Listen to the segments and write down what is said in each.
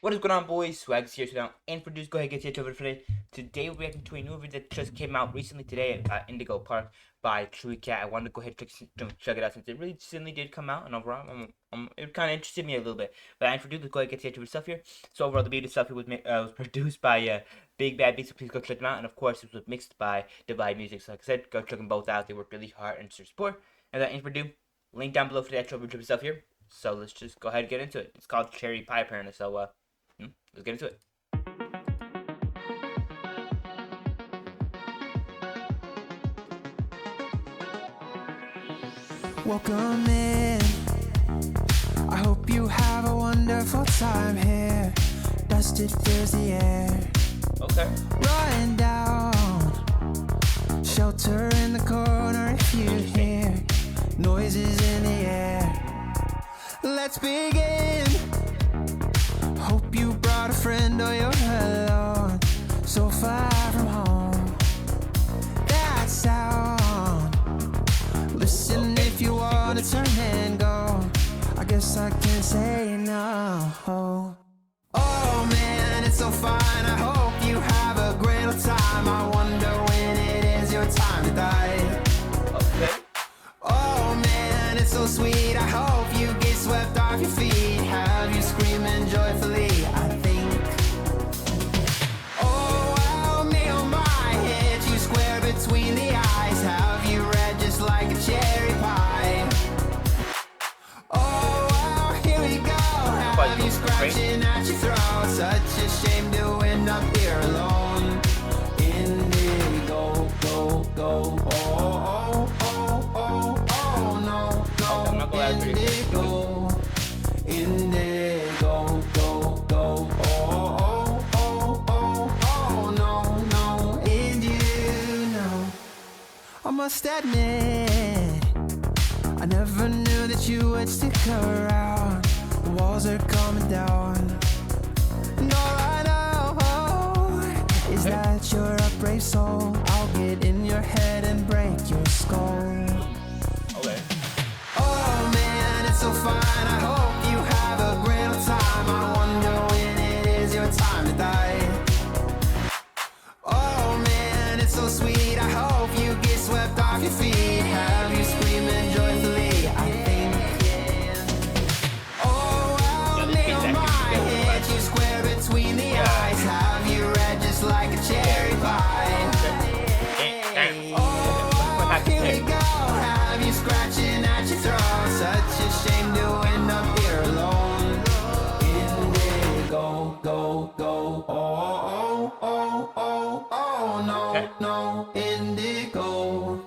What is going on, boys? Swaggys here today, and for go ahead and get to over today. Today we're reacting to a new video that just came out recently today at Indigo Park by ChewieCatt. I wanted to go ahead and check it out since it really recently did come out, and overall, it kind of interested me a little bit. But I introduced, let's go ahead and get to stuff here. So overall, the beat itself was produced by Big Bad Beats, so please go check them out. And of course, it was mixed by Divide Music. So like I said, go check them both out. They work really hard and to support. And that introduce, link down below for the actual video stuff here. So let's just go ahead and get into it. It's called Cherry Pie apparently. So let's get into it. Welcome in. I hope you have a wonderful time here. Dust it fills the air. Okay. Running down. Shelter in the corner if you hear noises in the air. Let's begin. Hope you brought a friend or you're alone. So far from home. That sound. Listen if you wanna turn and go. I guess I can't say no. Oh man, it's so fine. I hope you have a great old time. I wonder when it is your time to die. Okay. Oh man, it's so sweet. I hope you get swept off your feet. Have you screaming joyfully, I think. Oh wow, me on my head, you square between the eyes. Have you red just like a cherry pie? Oh wow, here we go. Have you scratching at your throat? Such a shame to end up here alone. Indigo, go, go, oh, oh, oh, oh, oh, no, no, indigo, indigo, go, go, oh, oh, oh, oh, oh, no, no, and you know, I must admit, I never knew that you would stick around. The walls are coming down, and all I know is that you're a brave soul. I'll get in your head and break your skull. Okay. Oh man, it's so fine. I hope you have a great old time. I wonder when it is your time to die. Oh man, it's so sweet. I hope you get swept off your feet. Have you screaming joyfully, I think. Oh wow, me on my head, you square between the eyes. Have you red just like a cherry pie? Oh wow, here we go. Have you scratching at your throat? Such a shame to end up here alone. Indigo, go, go, oh, oh, oh, oh, oh, no, no, indigo.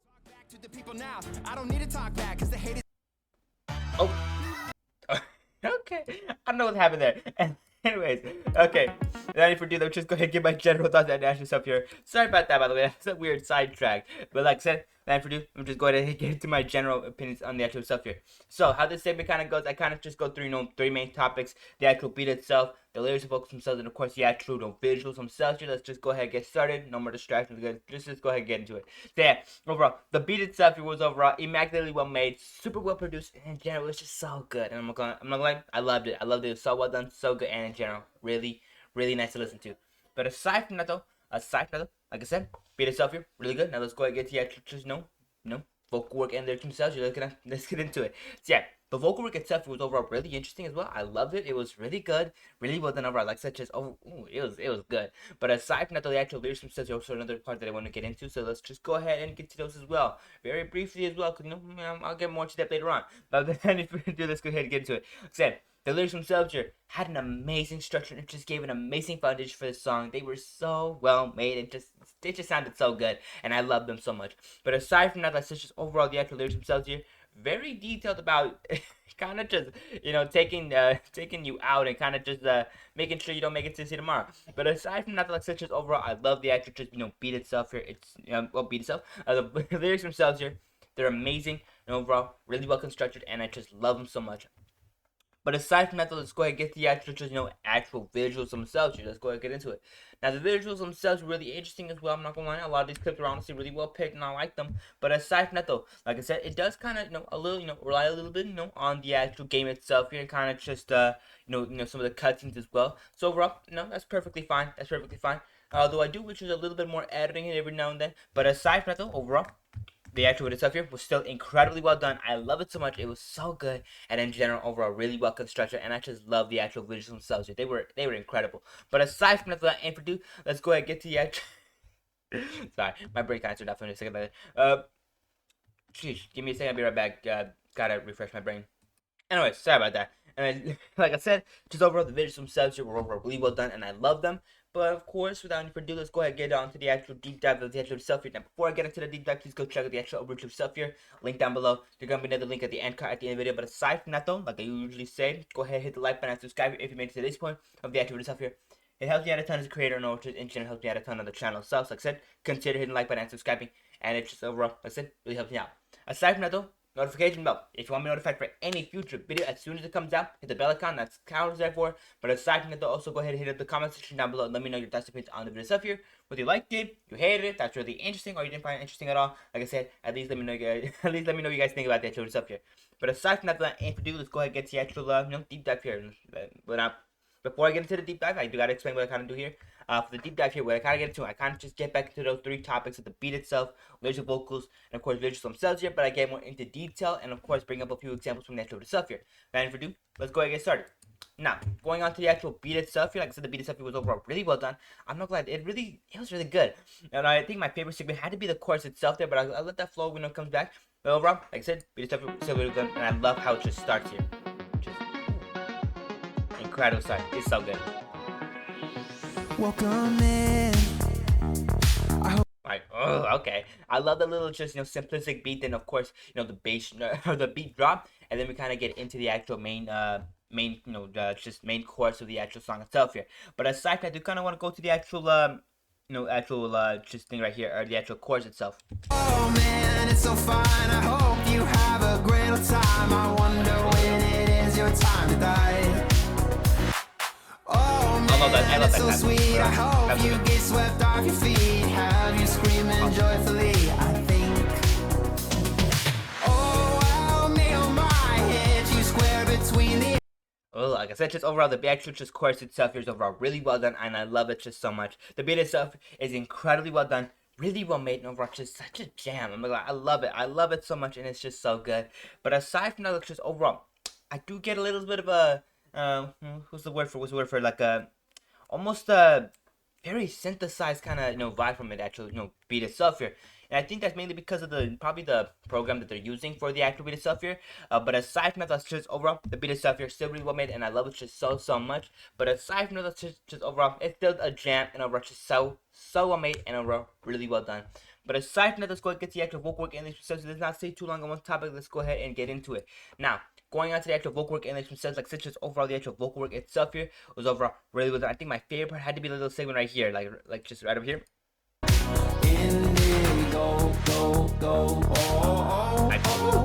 Talk back to the people now. I don't need to talk back because the hate is. Oh. Okay. I don't know what happened there. Anyways, okay. Without any further ado, let's just go ahead and get my general thoughts on national stuff here. Sorry about that, by the way. That's a weird sidetrack. But like I said, without any further ado, I'm just going to get into my general opinions on the actual stuff here. So, how this segment kind of goes, I kind of just go through, three main topics. The actual beat itself, the lyrics and vocals themselves, and of course the actual visuals themselves here. Let's just go ahead and get started. No more distractions. Just go ahead and get into it. So yeah, overall, the beat itself, it was overall immaculately well made, super well produced, and in general, it's just so good. And I'm not gonna lie, I loved it. I loved it. It was so well done, so good, and in general, really, really nice to listen to. But aside from that though, like I said, beat itself here, really good. Now let's go ahead and get to the actual, just vocal work and lyrics themselves. Let's get into it. So yeah, the vocal work itself was overall really interesting as well. I loved it. It was really good, really well done overall. Like such as it was good. But aside from that, the actual lyrics themselves are also another part that I want to get into. So let's just go ahead and get to those as well, very briefly as well. Cause I'll get more to that later on. But then if we do, let's go ahead and get into it. Like I said, the lyrics themselves here had an amazing structure and just gave an amazing foundation for the song. They were so well made and they just sounded so good, and I loved them so much. But aside from that, that's just overall the actual lyrics themselves here, very detailed about kind of just taking you out and kind of just making sure you don't make it to see tomorrow. But aside from that, like such as overall, I love the actual just beat itself here. It's beat itself. The lyrics themselves here, they're amazing and overall really well constructed, and I just love them so much. But aside from that, though, let's go ahead and get the actual, actual visuals themselves here. Let's go ahead and get into it. Now, the visuals themselves are really interesting as well. I'm not gonna lie, a lot of these clips are honestly really well picked, and I like them. But aside from that, though, like I said, it does kind of, a little, rely a little bit, on the actual game itself here, and kind of just, some of the cutscenes as well. So overall, that's perfectly fine. That's perfectly fine. Although I do wish there's a little bit more editing every now and then. But aside from that, though, overall, the actual video stuff here was still incredibly well done. I love it so much. It was so good, and in general, overall, really well constructed. And I just love the actual visuals themselves here. They were incredible. But aside from that, without any further ado, let's go ahead and get to the actual. Sorry, my brain kind of turned off for a second there. Sheesh, give me a second. I'll be right back. Gotta refresh my brain. Anyway, sorry about that. And like I said, just overall, the videos themselves here were overall really well done, and I love them. But of course, without any further ado, let's go ahead and get on to the actual deep dive of the actual stuff here. Now, before I get into the deep dive, please go check out the actual original stuff here. Link down below. There's gonna be another link at the end card at the end of the video. But aside from that, though, like I usually say, go ahead and hit the like button and subscribe if you made it to this point of the actual video stuff here. It helps me out a ton as a creator, and also in general helps me out a ton on the channel itself. So like I said, consider hitting the like button and subscribing, and it just overall, like I said, really helps me out. Aside from that, though, notification bell. If you want me notified for any future video as soon as it comes out, hit the bell icon. That's counts there for. But aside from that, though, also go ahead and hit up the comment section down below and let me know your thoughts and opinions on the video stuff here. Whether you liked it, you hated it, that's really interesting, or you didn't find it interesting at all. Like I said, at least let me know you guys. At least let me know what you guys think about the actual stuff here. But aside from that, without any further ado, let's go ahead and get to the actual deep dive here. But before I get into the deep dive, I do gotta explain what I kind of do here. For the deep dive here, what I kind of get into, I kind of just get back into those three topics of the beat itself, lyrics, vocals, and of course visuals themselves here. But I get more into detail and of course bring up a few examples from the actual stuff here. Without any further ado, let's go ahead and get started. Now, going on to the actual beat itself here, like I said, the beat itself here was overall really well done. I'm not glad it was really good. And I think my favorite segment had to be the chorus itself there, but I let that flow when it comes back. But overall, like I said, beat itself was still really good, and I love how it just starts here. Just incredible start. It's so good. Welcome in. Like, oh, okay. I love the little just simplistic beat. Then of course the bass or the beat drop, and then we kind of get into the actual main just main chorus of the actual song itself here. But aside from that, I do kind of want to go to the actual just thing right here, or the actual chorus itself. Oh man, it's so fine. I hope you have a great old time. I wonder when it is your time to die. Oh man, I love it's that so sweet. I hope you get swept off your feet. Have you screaming joyfully, I think. Oh, wow, me on my head, you square between the. Oh, like I said, just overall, the actual just chorus itself here is overall really well done, and I love it just so much. The beat itself is incredibly well done, really well made, and overall, just such a jam. I'm like, I love it so much, and it's just so good. But aside from that, it's just overall, I do get a little bit of a what's the word for like a almost a very synthesized kind of vibe from it actual beat itself here. And I think that's mainly because of probably the program that they're using for the actual beat itself here. But aside from that, that's just overall the beat itself here is still really well made, and I love it just so much. But aside from that, that's just overall it's still a jam, and overall just so well made, and overall really well done. But aside from that, let's go ahead and get to the actual vocal work and lyrics themselves. Let's not stay too long on one topic. Let's go ahead and get into it now. Going on to the actual vocal work and lyrics themselves, like such as overall the actual vocal work itself here was overall really well done. I think my favorite part had to be the little segment right here, like just right over here. Indigo, go,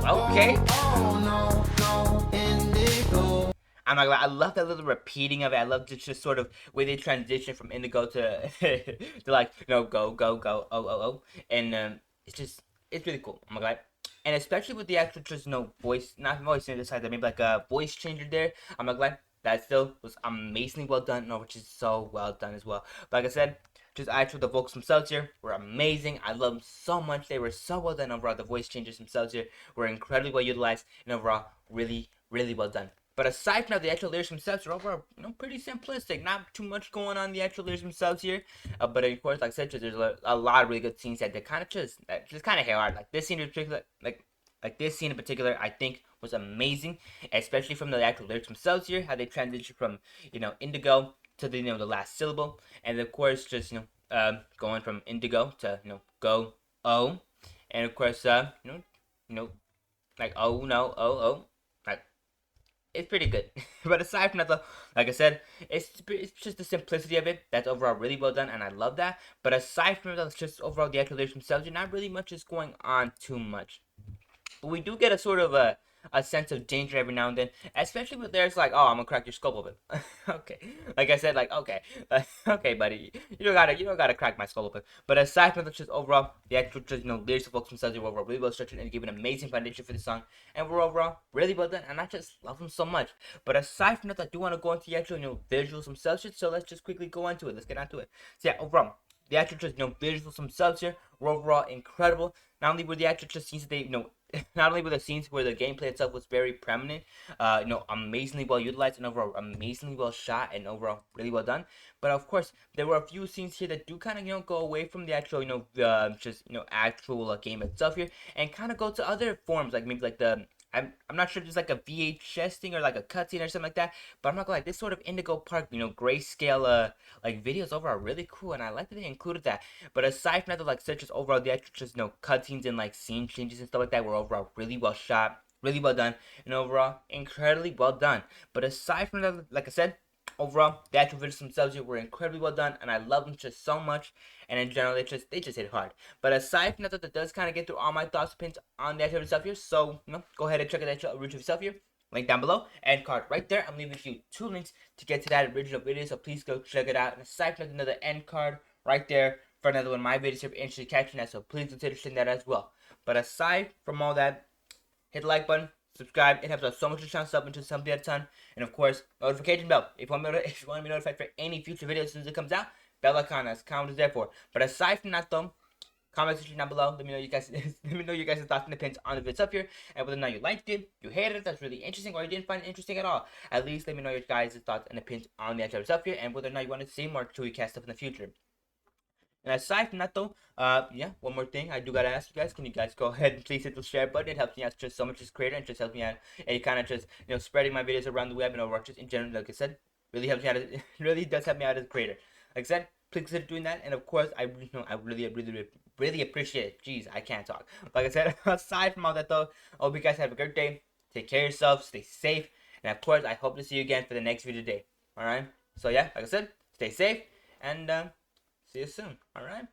Okay. Oh no, indigo. I'm not gonna lie, I love that little repeating of it. I love just sort of way they transition from Indigo to to like go, oh, and it's really cool. I'm not gonna lie. And especially with the actual just not voice synthesizer, maybe like a voice changer there. I'm not glad that still was amazingly well done, which is so well done as well. But like I said, just actually the vocals themselves here were amazing. I love them so much. They were so well done overall. The voice changes themselves here were incredibly well utilized, and overall really well done. But aside from that, the actual lyrics themselves are overall, pretty simplistic. Not too much going on in the actual lyrics themselves here. But of course, like I said, there's a lot of really good scenes that they kind of just kind of hit hard. Like this scene in particular, like this scene in particular, I think was amazing, especially from the actual lyrics themselves here. How they transition from Indigo to the the last syllable, and of course just going from Indigo to go oh, and of course like oh no oh. It's pretty good. But aside from that, though, like I said, it's just the simplicity of it that's overall really well done, and I love that. But aside from that, it's just overall the actual lyrics themselves, not really much is going on too much. But we do get a sort of a a sense of danger every now and then, especially when there's like, oh, I'm gonna crack your skull open. Okay, like I said, like okay, okay, buddy, you don't gotta crack my skull open. But aside from that, just overall, the actual just lyrics folks themselves were overall really well structured and give an amazing foundation for the song, and we're overall really well done, and I just love them so much. But aside from that, I do want to go into the actual visuals themselves, so let's just quickly go into it. Let's get onto it. So yeah, overall, the actual just visuals themselves here were overall incredible. Not only were the actual just scenes that they not only were the scenes where the gameplay itself was very prominent, amazingly well utilized and overall amazingly well shot and overall really well done. But of course, there were a few scenes here that do kind of go away from the actual actual game itself here and kind of go to other forms like maybe like the I'm not sure if there's like a VHS thing or like a cutscene or something like that, but I'm not gonna like this sort of Indigo Park, grayscale like videos overall really cool, and I like that they included that. But aside from that, like such as overall the actual just cutscenes and like scene changes and stuff like that were overall really well shot, really well done, and overall incredibly well done. But aside from that, like I said, overall the actual videos themselves were incredibly well done, and I love them just so much. And in general, they just hit hard. But aside from that does kind of get through all my thoughts, opinions on the actual stuff here. So go ahead and check out that original stuff here. Link down below and card right there. I'm leaving you 2 links to get to that original video, so please go check it out. And aside from that, another end card right there for another one of my videos if you're interested in catching that. So please consider seeing that as well. But aside from all that, hit the like button, subscribe. It helps out so much to channel up into something at a ton. And of course, notification bell. If you want to be notified for any future videos as soon as it comes out, bell icon, as comment is there for. But aside from that though, comment section down below. Let me know you guys thoughts and opinions on the vids up here, and whether or not you liked it, you hated it, that's really interesting, or you didn't find it interesting at all. At least let me know your guys' thoughts and opinions on the actual stuff here, and whether or not you want to see more ChewieCatt stuff in the future. And aside from that though, yeah, one more thing I do gotta ask you guys, can you guys go ahead and please hit the share button? It helps me out just so much as creator, and just helps me out and kind of just spreading my videos around the web and over just in general. Like I said, really helps me out. It really does help me out as a creator. Like I said, please consider doing that. And of course, I really appreciate it. Jeez, I can't talk. Like I said, aside from all that though, I hope you guys have a great day. Take care of yourself, stay safe, and of course, I hope to see you again for the next video today. All right. So yeah, like I said, stay safe and. See you soon. All right.